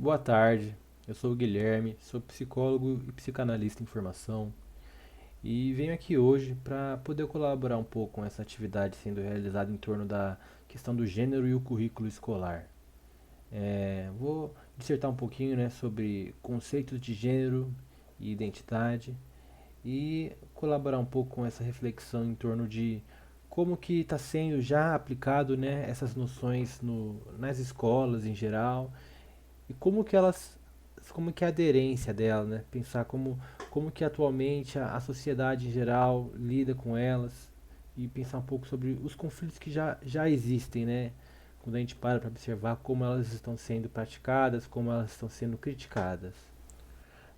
Boa tarde, eu sou o Guilherme, sou psicólogo e psicanalista em formação e venho aqui hoje para poder colaborar um pouco com essa atividade sendo realizada em torno da questão do gênero e o currículo escolar. Vou dissertar um pouquinho, né, sobre conceitos de gênero e identidade e colaborar um pouco com essa reflexão em torno de como que está sendo já aplicado, né, essas noções nas escolas em geral e como que é a aderência dela, né? Pensar como que atualmente a sociedade em geral lida com elas e pensar um pouco sobre os conflitos que já existem, né? Quando a gente para observar como elas estão sendo praticadas, como elas estão sendo criticadas.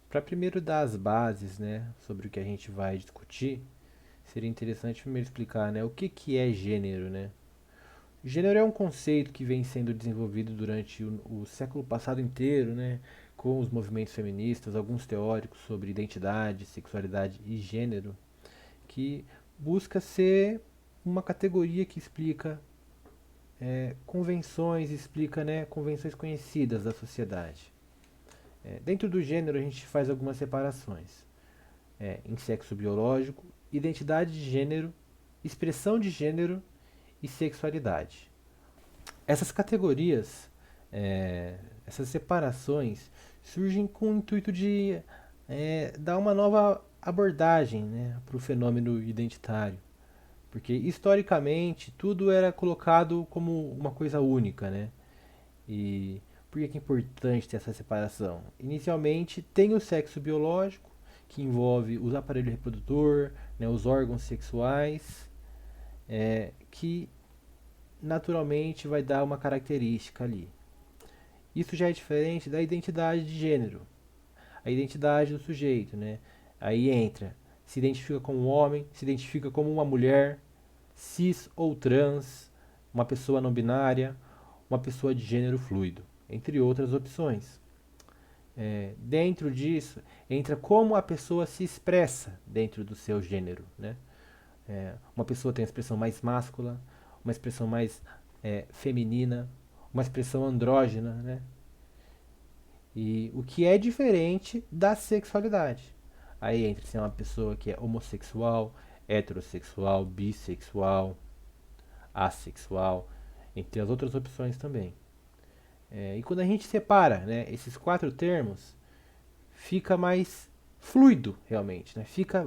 Para primeiro dar as bases, né, sobre o que a gente vai discutir, seria interessante primeiro explicar, né, o que é gênero, né? Gênero é um conceito que vem sendo desenvolvido durante o século passado inteiro, né, com os movimentos feministas, alguns teóricos sobre identidade, sexualidade e gênero, que busca ser uma categoria que explica convenções, explica, né, convenções conhecidas da sociedade. Dentro do gênero a gente faz algumas separações em sexo biológico, identidade de gênero, expressão de gênero e sexualidade. Essas categorias, é, essas separações, surgem com o intuito de dar uma nova abordagem, né, para o fenômeno identitário. Porque historicamente tudo era colocado como uma coisa única, né? E por que é importante ter essa separação? Inicialmente tem o sexo biológico, que envolve os aparelhos reprodutor, né, os órgãos sexuais, que naturalmente vai dar uma característica ali. Isso já é diferente da identidade de gênero, a identidade do sujeito, né? Aí entra, se identifica como um homem, se identifica como uma mulher, cis ou trans, uma pessoa não binária, uma pessoa de gênero fluido, entre outras opções. Dentro disso, entra como a pessoa se expressa dentro do seu gênero, né? Uma pessoa tem uma expressão mais máscula, uma expressão mais feminina, uma expressão andrógena, né? E o que é diferente da sexualidade. Aí entra se é uma pessoa que é homossexual, heterossexual, bissexual, assexual, entre as outras opções também. E quando a gente separa, né, esses quatro termos, fica mais fluido realmente, né? Fica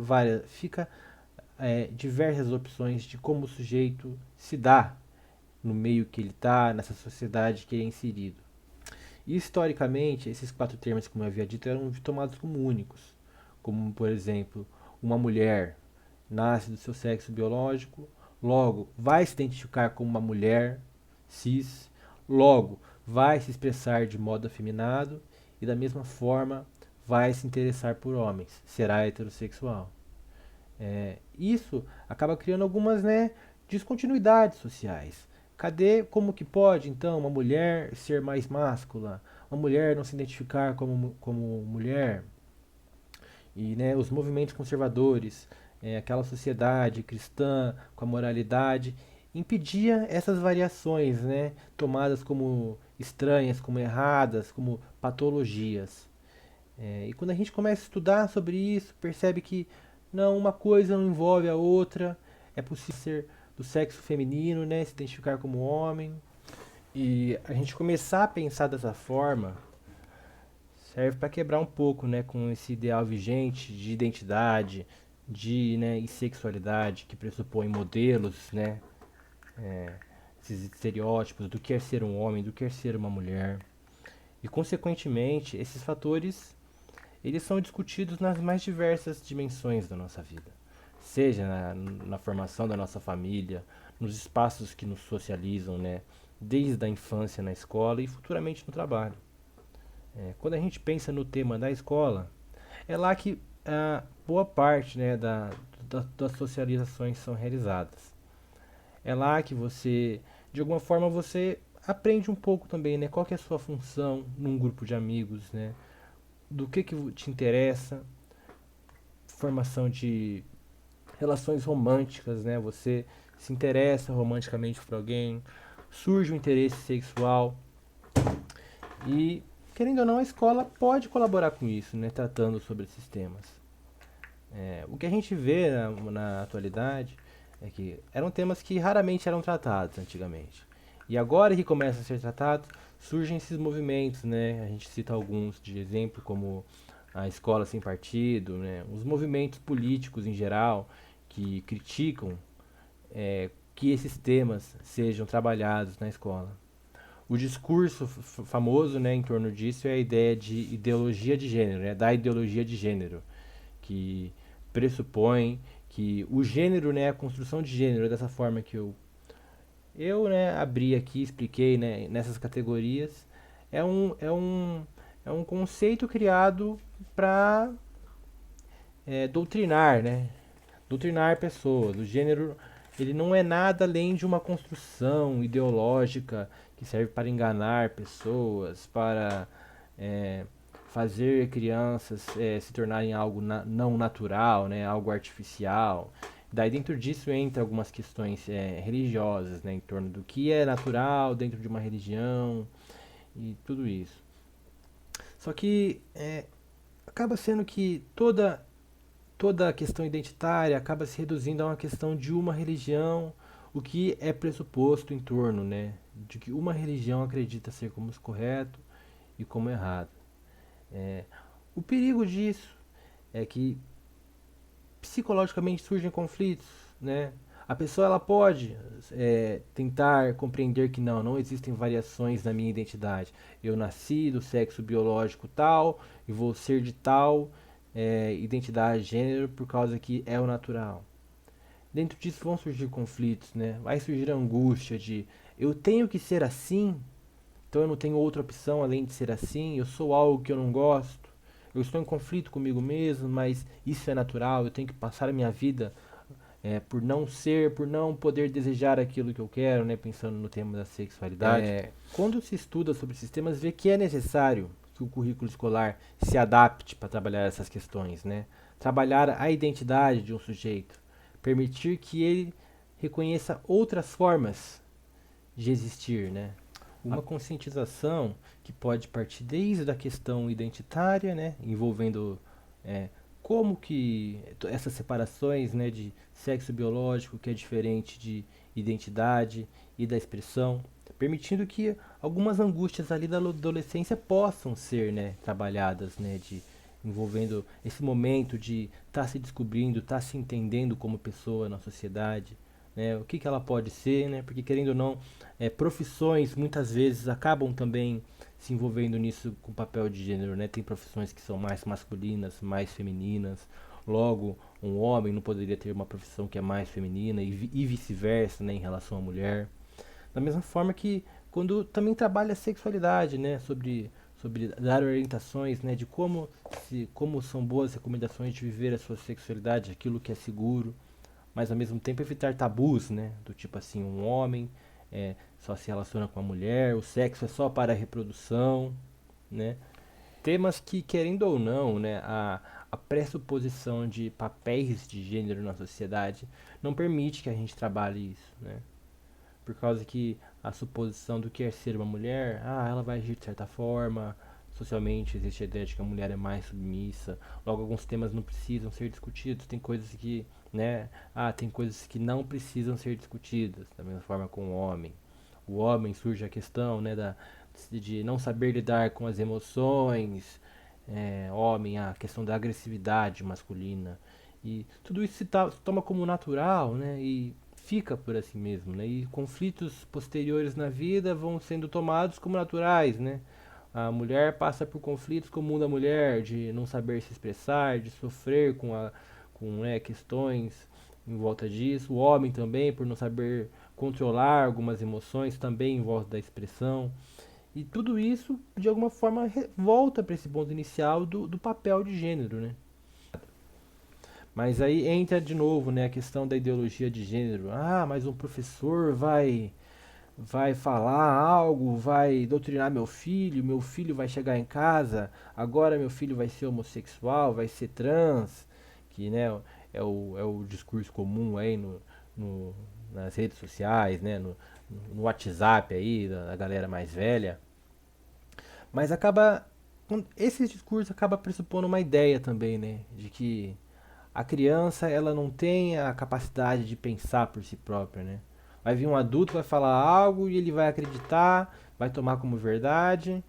diversas opções de como o sujeito se dá no meio que ele está, nessa sociedade que ele é inserido. E, historicamente, esses quatro termos, como eu havia dito, eram tomados como únicos. Como, por exemplo, uma mulher nasce do seu sexo biológico, logo vai se identificar como uma mulher cis, logo vai se expressar de modo afeminado e, da mesma forma, vai se interessar por homens, será heterossexual. Isso acaba criando algumas, né, descontinuidades sociais. Cadê como que pode, então, uma mulher ser mais máscula, uma mulher não se identificar como mulher? E, né, os movimentos conservadores, aquela sociedade cristã com a moralidade, impedia essas variações, né, tomadas como estranhas, como erradas, como patologias. E quando a gente começa a estudar sobre isso, percebe que não, uma coisa não envolve a outra, é possível ser do sexo feminino, né, se identificar como homem. E a gente começar a pensar dessa forma serve para quebrar um pouco, né, com esse ideal vigente de identidade, de, né, e sexualidade que pressupõe modelos, né, esses estereótipos do que é ser um homem, do que é ser uma mulher. E consequentemente, esses fatores eles são discutidos nas mais diversas dimensões da nossa vida, seja na formação da nossa família, nos espaços que nos socializam, né, desde a infância na escola e futuramente no trabalho. Quando a gente pensa no tema da escola, é lá que boa parte, né, das socializações são realizadas. É lá que você, de alguma forma, você aprende um pouco também, né, qual que é a sua função num grupo de amigos, né, do que te interessa, formação de relações românticas, né? Você se interessa romanticamente por alguém, surge um interesse sexual e querendo ou não, a escola pode colaborar com isso, né, tratando sobre esses temas. O que a gente vê na atualidade é que eram temas que raramente eram tratados antigamente. E agora que começam a ser tratados, surgem esses movimentos, né? A gente cita alguns de exemplo, como a escola sem partido, né? Os movimentos políticos em geral que criticam que esses temas sejam trabalhados na escola. O discurso famoso, né, em torno disso é a ideia de ideologia de gênero, né, da ideologia de gênero, que pressupõe que o gênero, né, a construção de gênero, dessa forma que eu abri aqui, expliquei, né, nessas categorias, é um, é um, é um conceito criado para doutrinar, né, doutrinar pessoas. O gênero, ele não é nada além de uma construção ideológica que serve para enganar pessoas, para é, fazer crianças se tornarem algo não natural, né, algo artificial. Daí dentro disso entra algumas questões religiosas, né, em torno do que é natural dentro de uma religião e tudo isso. Só que acaba sendo que toda a questão identitária acaba se reduzindo a uma questão de uma religião, o que é pressuposto em torno, né, de que uma religião acredita ser como correto e como errado. É, o perigo disso é que psicologicamente surgem conflitos, né? A pessoa ela pode tentar compreender que não existem variações na minha identidade. Eu nasci do sexo biológico tal e vou ser de tal identidade, gênero, por causa que é o natural. Dentro disso vão surgir conflitos, né? Vai surgir a angústia de eu tenho que ser assim, então eu não tenho outra opção além de ser assim, eu sou algo que eu não gosto, eu estou em conflito comigo mesmo, mas isso é natural, eu tenho que passar a minha vida por não ser, por não poder desejar aquilo que eu quero, né? Pensando no tema da sexualidade. Quando se estuda sobre esses temas, vê que é necessário que o currículo escolar se adapte para trabalhar essas questões, né? Trabalhar a identidade de um sujeito, permitir que ele reconheça outras formas de existir, né? Uma conscientização que pode partir desde a questão identitária, né, envolvendo é, como que essas separações, né, de sexo biológico que é diferente de identidade e da expressão, permitindo que algumas angústias ali da adolescência possam ser, né, trabalhadas, né, de envolvendo esse momento de estar se descobrindo, estar se entendendo como pessoa na sociedade, né, o que ela pode ser, né, porque querendo ou não, profissões muitas vezes acabam também se envolvendo nisso com papel de gênero, né? Tem profissões que são mais masculinas, mais femininas. Logo, um homem não poderia ter uma profissão que é mais feminina e vice-versa, né, em relação à mulher. Da mesma forma que quando também trabalha a sexualidade, né, sobre dar orientações, né, de como são boas recomendações de viver a sua sexualidade, aquilo que é seguro, mas ao mesmo tempo evitar tabus, né? Do tipo assim, um homem só se relaciona com a mulher, o sexo é só para a reprodução, né? Temas que, querendo ou não, né, a pressuposição de papéis de gênero na sociedade não permite que a gente trabalhe isso, né? Por causa que a suposição do que é ser uma mulher, ela vai agir de certa forma, socialmente existe a ideia de que a mulher é mais submissa, logo alguns temas não precisam ser discutidos, tem coisas que, né, tem coisas que não precisam ser discutidas, da mesma forma com o homem. O homem surge a questão, né, de não saber lidar com as emoções, homem, a questão da agressividade masculina, e tudo isso se toma como natural, né, e fica por assim mesmo, né? E conflitos posteriores na vida vão sendo tomados como naturais, né? A mulher passa por conflitos como o da mulher, de não saber se expressar, de sofrer com questões em volta disso. O homem também, por não saber controlar algumas emoções, também em volta da expressão. E tudo isso, de alguma forma, volta para esse ponto inicial do papel de gênero, né? Mas aí entra de novo, né, a questão da ideologia de gênero. Mas um professor vai falar algo, vai doutrinar meu filho vai chegar em casa, agora meu filho vai ser homossexual, vai ser trans, que né, é o discurso comum aí nas redes sociais, né, no WhatsApp aí, da galera mais velha. Mas esse discurso acaba pressupondo uma ideia também, né, de que a criança ela não tem a capacidade de pensar por si própria, né? Vai vir um adulto, vai falar algo e ele vai acreditar, vai tomar como verdade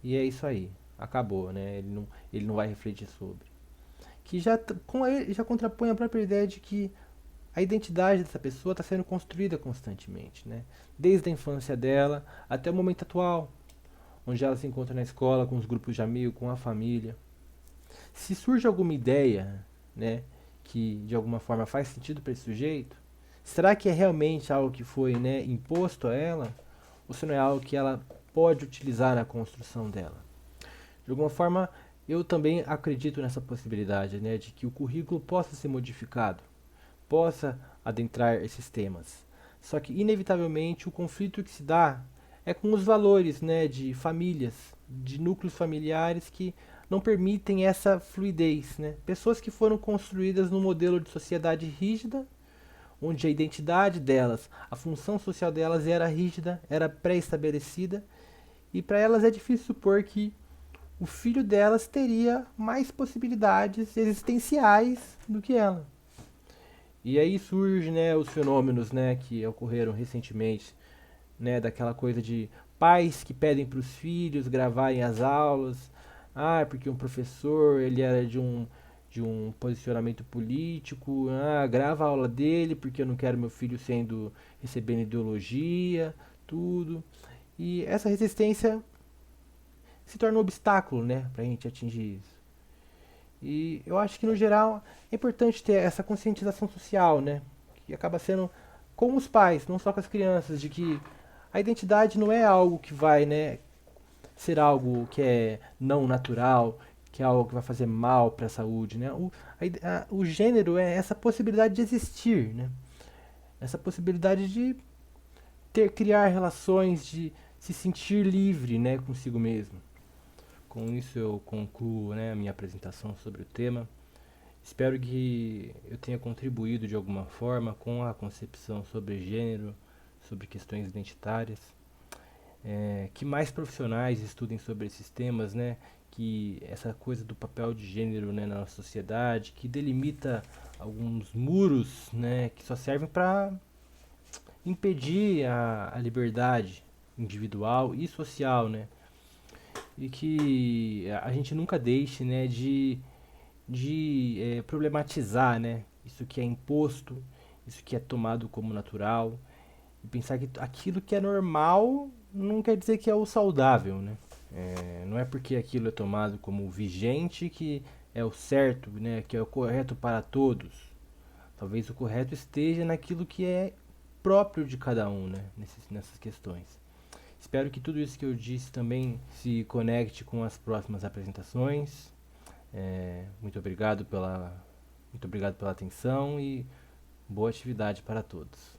e é isso aí, acabou, né? Ele não vai refletir sobre. Que já contrapõe a própria ideia de que a identidade dessa pessoa está sendo construída constantemente, né? Desde a infância dela até o momento atual, onde ela se encontra na escola, com os grupos de amigos, com a família. Se surge alguma ideia, né, que de alguma forma faz sentido para esse sujeito, será que é realmente algo que foi, né, imposto a ela? Ou se não é algo que ela pode utilizar na construção dela? De alguma forma, eu também acredito nessa possibilidade, né, de que o currículo possa ser modificado, possa adentrar esses temas. Só que, inevitavelmente, o conflito que se dá é com os valores, né, de famílias, de núcleos familiares que não permitem essa fluidez. Né? Pessoas que foram construídas num modelo de sociedade rígida, onde a identidade delas, a função social delas era rígida, era pré-estabelecida, e para elas é difícil supor que o filho delas teria mais possibilidades existenciais do que ela. E aí surge, né, os fenômenos, né, que ocorreram recentemente, né, daquela coisa de pais que pedem para os filhos gravarem as aulas, porque um professor ele era de um posicionamento político, grava a aula dele porque eu não quero meu filho sendo recebendo ideologia, tudo. E essa resistência se torna um obstáculo, né, para a gente atingir isso. E eu acho que no geral é importante ter essa conscientização social, né? Que acaba sendo com os pais, não só com as crianças, de que a identidade não é algo que vai, né, ser algo que é não natural, que é algo que vai fazer mal para a saúde, né? O gênero é essa possibilidade de existir, né? Essa possibilidade de criar relações, de se sentir livre, né, consigo mesmo. Com isso eu concluo, né, a minha apresentação sobre o tema. Espero que eu tenha contribuído de alguma forma com a concepção sobre gênero, sobre questões identitárias. Que mais profissionais estudem sobre esses temas, né? Que essa coisa do papel de gênero, né, na nossa sociedade, que delimita alguns muros, né, que só servem para impedir a liberdade individual e social, né? E que a gente nunca deixe, né, de problematizar, né, isso que é imposto, isso que é tomado como natural, e pensar que aquilo que é normal não quer dizer que é o saudável, né? Não é porque aquilo é tomado como vigente que é o certo, né, que é o correto para todos. Talvez o correto esteja naquilo que é próprio de cada um, né, nessas questões. Espero que tudo isso que eu disse também se conecte com as próximas apresentações. Muito obrigado pela atenção e boa atividade para todos.